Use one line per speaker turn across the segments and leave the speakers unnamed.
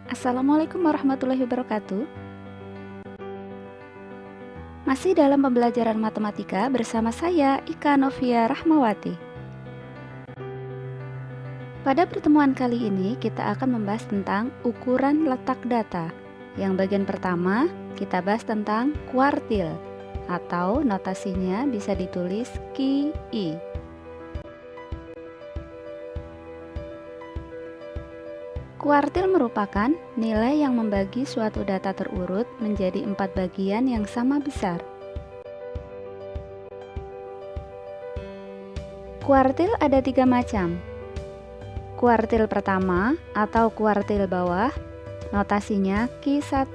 Assalamualaikum warahmatullahi wabarakatuh. Masih dalam pembelajaran matematika bersama saya, Ika Novia Rahmawati. Pada pertemuan kali ini, kita akan membahas tentang ukuran letak data. Yang bagian pertama, kita bahas tentang kuartil, atau notasinya bisa ditulis QI. Kuartil merupakan nilai yang membagi suatu data terurut menjadi 4 bagian yang sama besar. Kuartil ada 3 macam. Kuartil pertama atau kuartil bawah, notasinya Q1.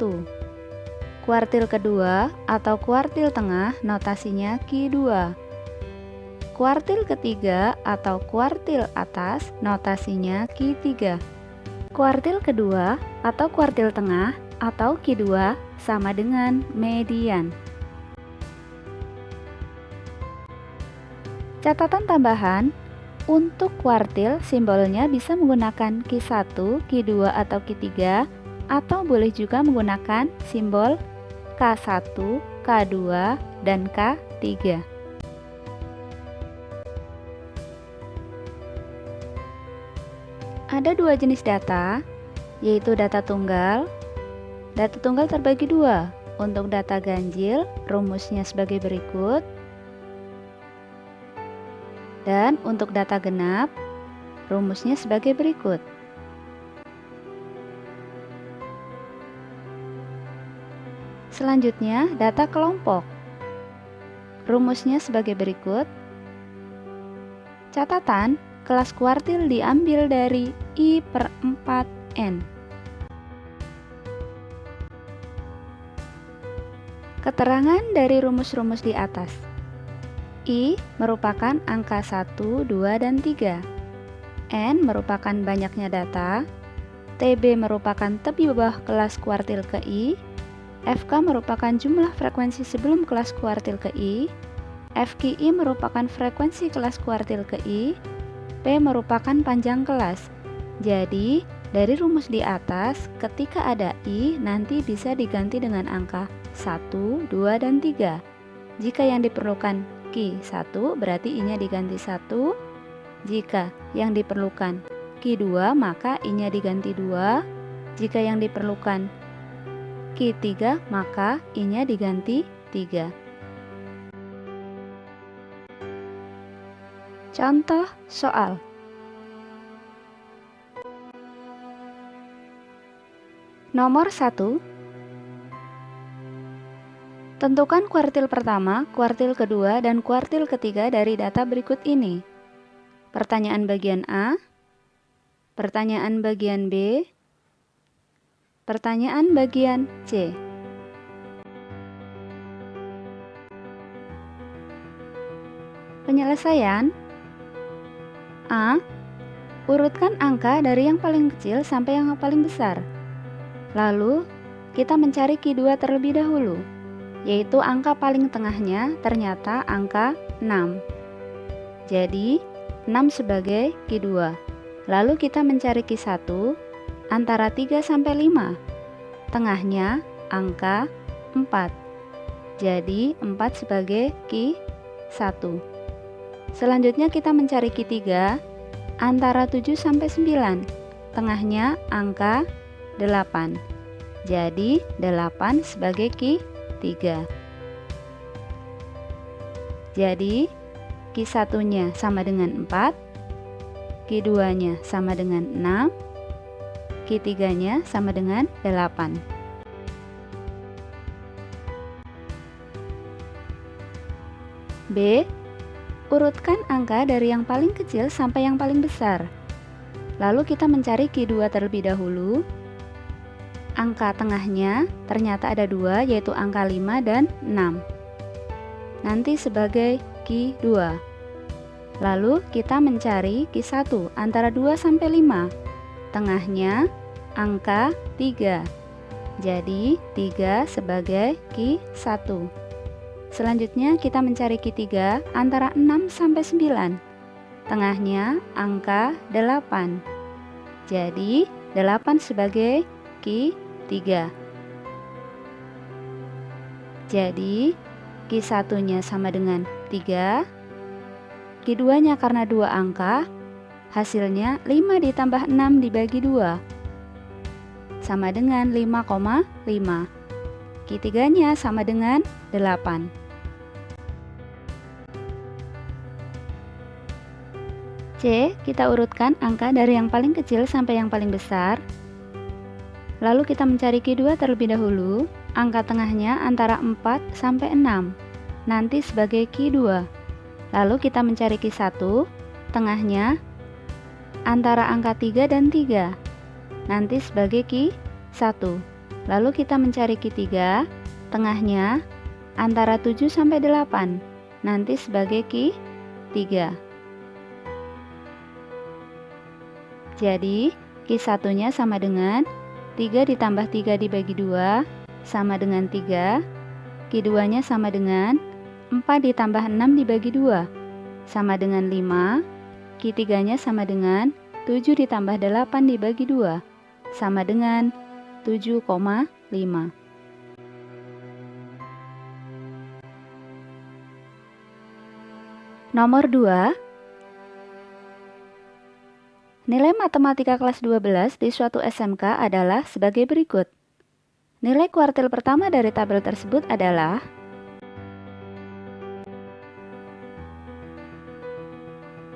Kuartil kedua atau kuartil tengah, notasinya Q2. Kuartil ketiga atau kuartil atas, notasinya Q3. Kuartil kedua atau kuartil tengah atau Q2 sama dengan median. Catatan tambahan, untuk kuartil simbolnya bisa menggunakan Q1, Q2 atau Q3 atau boleh juga menggunakan simbol K1, K2, dan K3. Ada 2 jenis data, yaitu data tunggal. Data tunggal terbagi 2. Untuk data ganjil, rumusnya sebagai berikut. Dan untuk data genap, rumusnya sebagai berikut. Selanjutnya, data kelompok. Rumusnya sebagai berikut. Catatan, kelas kuartil diambil dari I/4N. Keterangan dari rumus-rumus di atas. I merupakan angka 1, 2, dan 3. N merupakan banyaknya data. TB merupakan tepi bawah kelas kuartil ke I. FK merupakan jumlah frekuensi sebelum kelas kuartil ke I. FQI merupakan frekuensi kelas kuartil ke I. P merupakan panjang kelas. Jadi, dari rumus di atas, ketika ada I, nanti bisa diganti dengan angka 1, 2, dan 3. Jika yang diperlukan Q1, berarti I-nya diganti 1. Jika yang diperlukan Q2, maka I-nya diganti 2. Jika yang diperlukan Q3, maka I-nya diganti 3. Contoh soal. Nomor 1. Tentukan kuartil pertama, kuartil kedua, dan kuartil ketiga dari data berikut ini. Pertanyaan bagian A, pertanyaan bagian B, pertanyaan bagian C. Penyelesaian. A. Urutkan angka dari yang paling kecil sampai yang paling besar. Lalu, kita mencari Q2 terlebih dahulu, yaitu angka paling tengahnya ternyata angka 6. Jadi, 6 sebagai Q2. Lalu kita mencari Q1 antara 3 sampai 5. Tengahnya angka 4. Jadi, 4 sebagai Q1. Selanjutnya kita mencari Q3 antara 7 sampai 9. Tengahnya angka 8. Jadi 8 sebagai Q3. Jadi Q1-nya sama dengan 4, Q2-nya sama dengan 6, Q3-nya sama dengan 8. B. Urutkan angka dari yang paling kecil sampai yang paling besar. Lalu kita mencari Q2 terlebih dahulu. Angka tengahnya ternyata ada 2, yaitu angka 5 dan 6. Nanti sebagai Q2. Lalu kita mencari Q1 antara 2 sampai 5. Tengahnya angka 3. Jadi 3 sebagai Q1. Selanjutnya kita mencari Q3 antara 6 sampai 9. Tengahnya angka 8. Jadi 8 sebagai Q3. Jadi Q1-nya sama dengan 3, Q2-nya karena 2 angka, hasilnya 5 ditambah 6 dibagi 2 sama dengan 5,5. Q3-nya sama dengan 8. C, kita urutkan angka dari yang paling kecil sampai yang paling besar. Lalu kita mencari Q2 terlebih dahulu. Angka tengahnya antara 4 sampai 6, nanti sebagai Q2. Lalu kita mencari Q1, tengahnya antara angka 3 dan 3, nanti sebagai Q1. Lalu kita mencari Q3, tengahnya antara 7 sampai 8, nanti sebagai Q3. Jadi Q1-nya sama dengan 3 ditambah 3 dibagi 2 sama dengan 3. Q2-nya sama dengan 4 ditambah 6 dibagi 2 sama dengan 5. Q3-nya sama dengan 7 ditambah 8 dibagi 2 sama dengan 7,5. Nomor 2. Nilai matematika kelas 12 di suatu SMK adalah sebagai berikut. Nilai kuartil pertama dari tabel tersebut adalah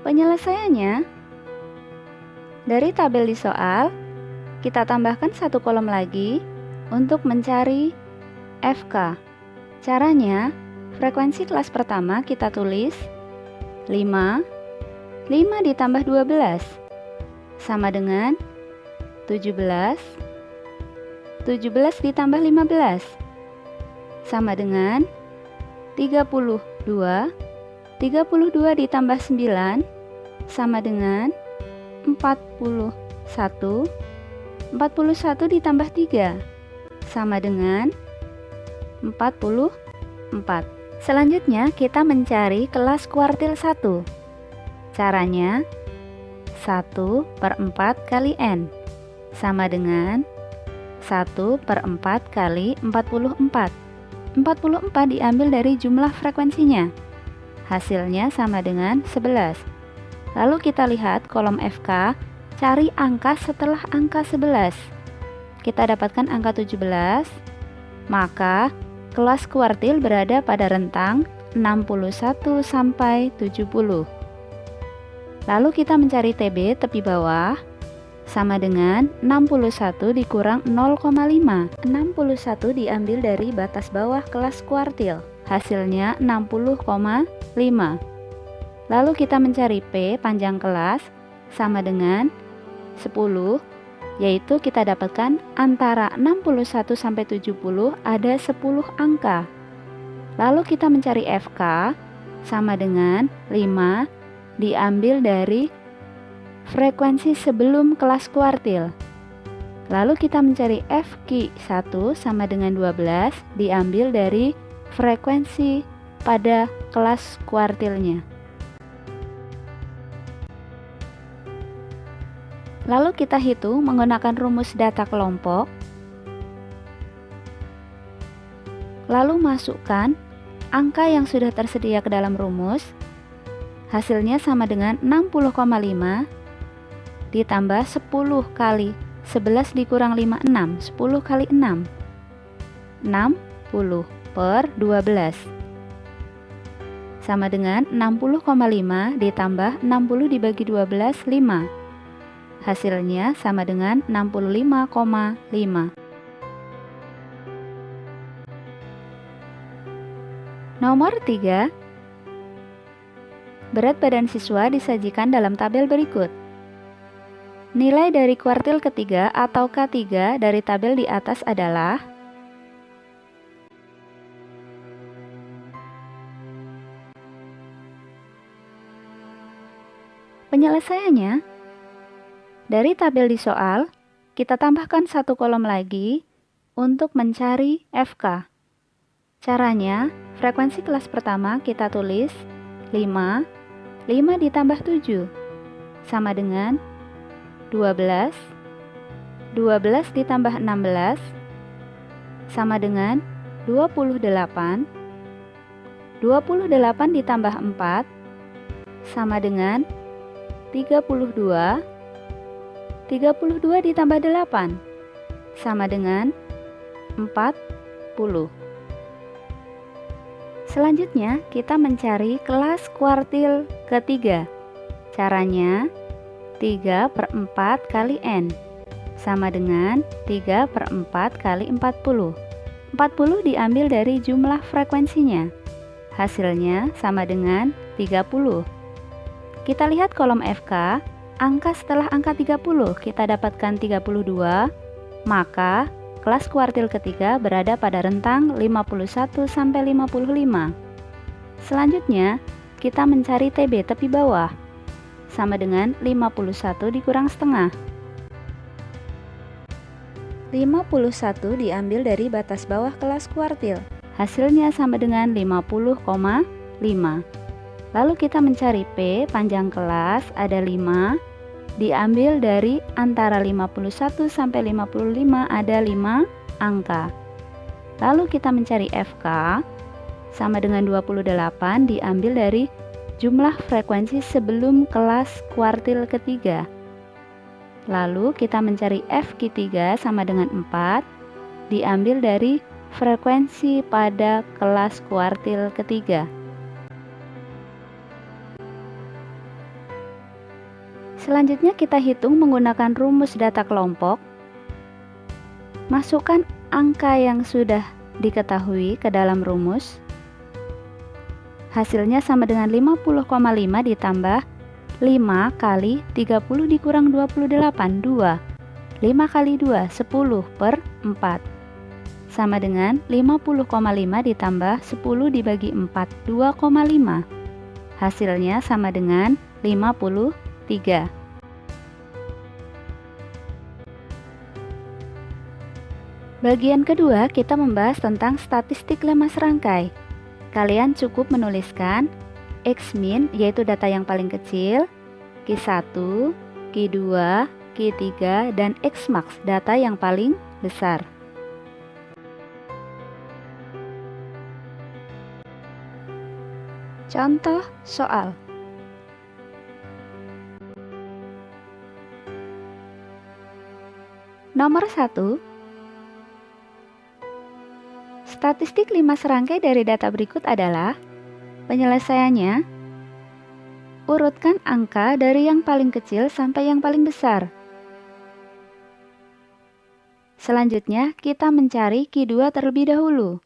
penyelesaiannya. Dari tabel di soal, kita tambahkan satu kolom lagi untuk mencari FK. Caranya, frekuensi kelas pertama kita tulis 5 ditambah 12 sama dengan 17 ditambah 15 sama dengan 32 ditambah 9 sama dengan 41 ditambah 3 sama dengan 44. Selanjutnya kita mencari kelas kuartil 1. Caranya 1/4 kali N sama dengan 1/4 kali 44. 44 diambil dari jumlah frekuensinya. Hasilnya sama dengan 11. Lalu kita lihat kolom FK, cari angka setelah angka 11. Kita dapatkan angka 17, maka kelas kuartil berada pada rentang 61 sampai 70. Lalu kita mencari TB tepi bawah sama dengan 61 dikurang 0,5. 61 diambil dari batas bawah kelas kuartil. Hasilnya 60,5. Lalu kita mencari P panjang kelas sama dengan 10, yaitu kita dapatkan antara 61 sampai 70 ada 10 angka. Lalu kita mencari FK sama dengan 5 diambil dari frekuensi sebelum kelas kuartil. Lalu kita mencari FQ1 sama dengan 12 diambil dari frekuensi pada kelas kuartilnya. Lalu kita hitung menggunakan rumus data kelompok. Lalu masukkan angka yang sudah tersedia ke dalam rumus. Hasilnya sama dengan 60,5 ditambah 10 kali 11 dikurang 5, 6. 10 kali 6, 60 per 12 sama dengan 60,5 ditambah 60 dibagi 12, 5. Hasilnya sama dengan 65,5. Nomor 3. Berat badan siswa disajikan dalam tabel berikut. Nilai dari kuartil ketiga atau K3 dari tabel di atas adalah penyelesaiannya. Dari tabel di soal, kita tambahkan satu kolom lagi untuk mencari FK. Caranya, frekuensi kelas pertama kita tulis 5 ditambah 7 sama dengan 12 12 ditambah 16 sama dengan 28. 28 ditambah 4 sama dengan 32. 32 ditambah 8 sama dengan 40. Selanjutnya kita mencari kelas kuartil ketiga. Caranya 3/4 kali N sama dengan 3/4 kali 40. 40 diambil dari jumlah frekuensinya. Hasilnya sama dengan 30. Kita lihat kolom FK, angka setelah angka 30 kita dapatkan 32, maka kelas kuartil ketiga berada pada rentang 51 sampai 55. Selanjutnya, kita mencari TB tepi bawah. Sama dengan 51 dikurang setengah. 51 diambil dari batas bawah kelas kuartil. Hasilnya sama dengan 50,5. Lalu kita mencari P, panjang kelas ada 5. Diambil dari antara 51 sampai 55 ada 5 angka. Lalu kita mencari FK sama dengan 28 diambil dari jumlah frekuensi sebelum kelas kuartil ketiga. Lalu kita mencari FQ3 sama dengan 4 diambil dari frekuensi pada kelas kuartil ketiga. Selanjutnya kita hitung menggunakan rumus data kelompok. Masukkan angka yang sudah diketahui ke dalam rumus. Hasilnya sama dengan 50,5 ditambah 5 kali 30 dikurang 28, 2. 5 kali 2, 10/4. Sama dengan 50,5 ditambah 10 dibagi 4, 2,5. Hasilnya sama dengan 53. Bagian kedua kita membahas tentang statistik lemma serangkai. Kalian cukup menuliskan X-min yaitu data yang paling kecil, Q1, Q2, Q3, dan X-max data yang paling besar. Contoh soal. Nomor 1. Statistik 5 serangkai dari data berikut adalah penyelesaiannya. Urutkan angka dari yang paling kecil sampai yang paling besar. Selanjutnya, kita mencari Q2 terlebih dahulu.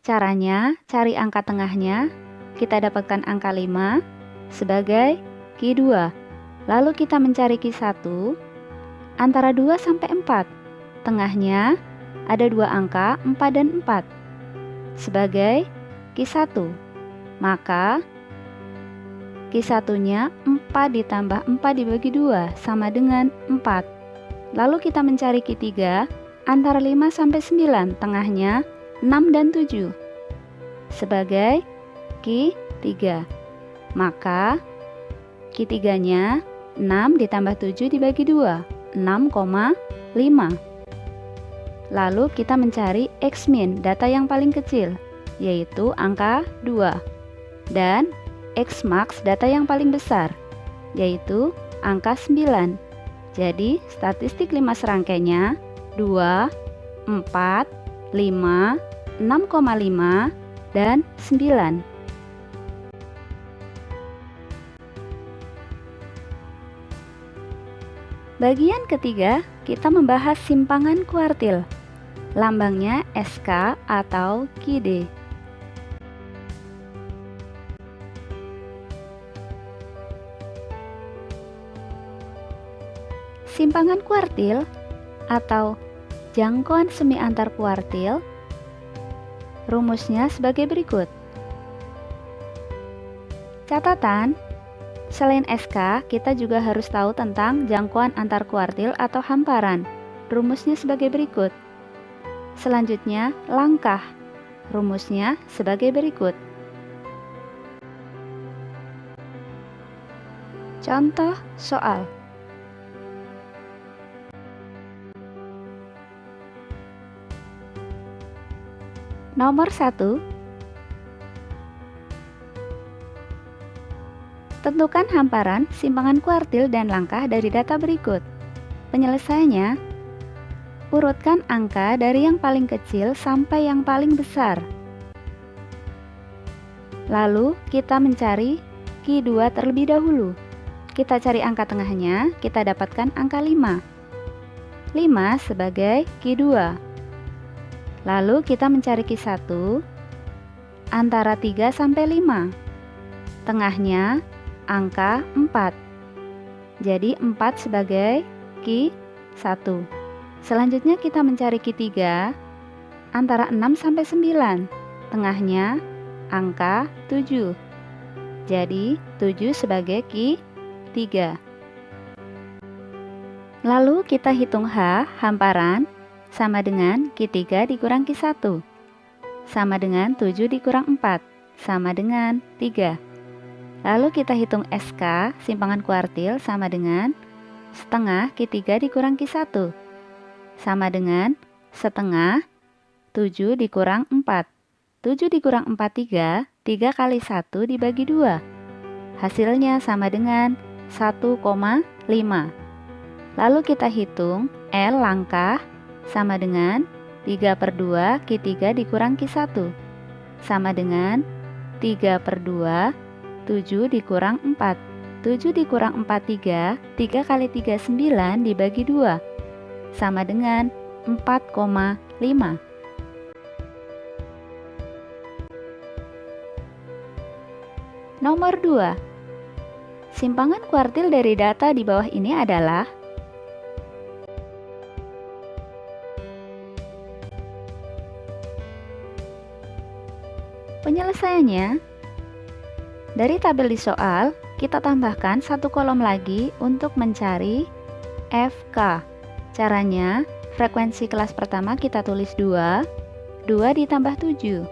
Caranya, cari angka tengahnya. Kita dapatkan angka 5 sebagai Q2. Lalu kita mencari Q1 antara 2 sampai 4. Tengahnya ada dua angka 4 dan 4 sebagai Q1. Maka Q1-nya 4 ditambah 4 dibagi 2 sama dengan 4. Lalu kita mencari Q3 antara 5 sampai 9, tengahnya 6 dan 7 sebagai Q3. Maka Q3-nya 6 ditambah 7 dibagi 2, 6,5. Lalu kita mencari X-min, data yang paling kecil, yaitu angka 2. Dan X-max, data yang paling besar, yaitu angka 9. Jadi, statistik 5 serangkainya 2, 4, 5, 6,5, dan 9. Bagian ketiga, kita membahas simpangan kuartil. Lambangnya SK atau QD. Simpangan kuartil atau jangkauan semi antar kuartil, rumusnya sebagai berikut. Catatan, selain SK, kita juga harus tahu tentang jangkauan antar kuartil atau hamparan. Rumusnya sebagai berikut. Selanjutnya, langkah. Rumusnya sebagai berikut. Contoh soal. Nomor 1. Tentukan hamparan, simpangan kuartil, dan langkah dari data berikut. Penyelesaiannya, urutkan angka dari yang paling kecil sampai yang paling besar. Lalu, kita mencari Q2 terlebih dahulu. Kita cari angka tengahnya, kita dapatkan angka 5. 5 sebagai Q2. Lalu, kita mencari Q1 antara 3 sampai 5. Tengahnya, angka 4. Jadi 4 sebagai Q1. Selanjutnya kita mencari Q3 antara 6 sampai 9. Tengahnya angka 7. Jadi 7 sebagai Q3. Lalu kita hitung H hamparan sama dengan Q3 dikurang Q1 sama dengan 7 dikurang 4 sama dengan 3. Lalu kita hitung SK, simpangan kuartil, sama dengan setengah Q3 dikurang Q1, sama dengan setengah 7 dikurang 4. 7 dikurang 4, 3. 3 kali 1 dibagi 2. Hasilnya sama dengan 1,5. Lalu kita hitung L langkah, sama dengan 3/2 Q3 dikurang Q1, sama dengan 3/2 7 dikurang 4. 7 dikurang 4, 3. 3 kali 3, 9 dibagi 2. Sama dengan 4,5. Nomor 2. Simpangan kuartil dari data di bawah ini adalah penyelesaiannya. Dari tabel di soal, kita tambahkan satu kolom lagi untuk mencari FK. Caranya, frekuensi kelas pertama kita tulis 2. 2 ditambah 7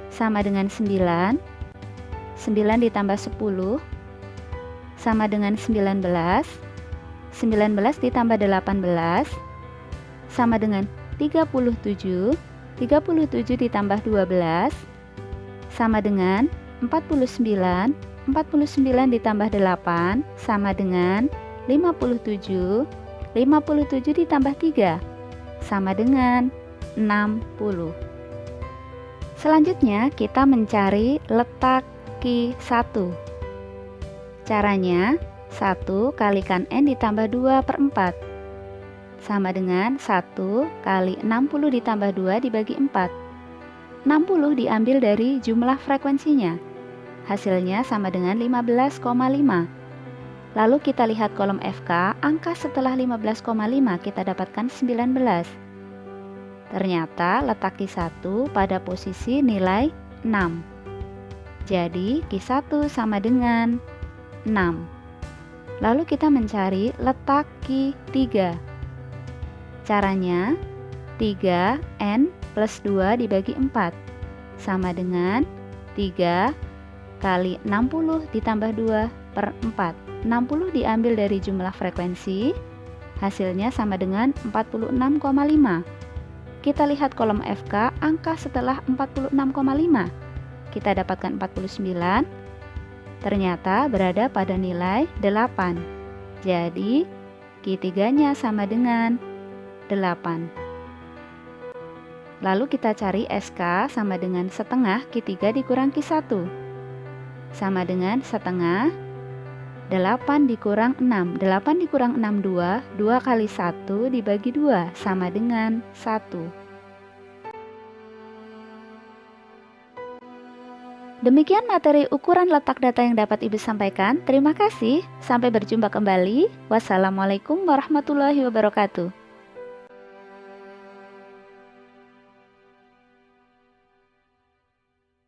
sama dengan 9. 9 ditambah 10 sama dengan 19. 19 ditambah 18 sama dengan 37. 37 ditambah 12 sama dengan 49. 49 ditambah 8 sama dengan 57. 57 ditambah 3 sama dengan 60. Selanjutnya kita mencari letak Q1. Caranya, 1 kalikan N ditambah 2/4 sama dengan 1 kali 60 ditambah 2 dibagi 4. 60 diambil dari jumlah frekuensinya. Hasilnya sama dengan 15,5. Lalu kita lihat kolom FK, angka setelah 15,5 kita dapatkan 19. Ternyata letak Q1 pada posisi nilai 6. Jadi Q1 sama dengan 6. Lalu kita mencari letak Q3. Caranya, 3N plus 2 dibagi 4 sama dengan 3 kali 60 ditambah 2/4. 60 diambil dari jumlah frekuensi, hasilnya sama dengan 46,5. Kita lihat kolom FK, angka setelah 46,5. Kita dapatkan 49. Ternyata berada pada nilai 8. Jadi, Q3-nya sama dengan 8. Lalu kita cari SK sama dengan setengah Q3 dikurang Q1. Sama dengan setengah 8 dikurang 6. 8 dikurang 6, 2. 2 kali 1 dibagi 2 sama dengan 1. Demikian materi ukuran letak data yang dapat Ibu sampaikan. Terima kasih. Sampai berjumpa kembali. Wassalamualaikum warahmatullahi wabarakatuh.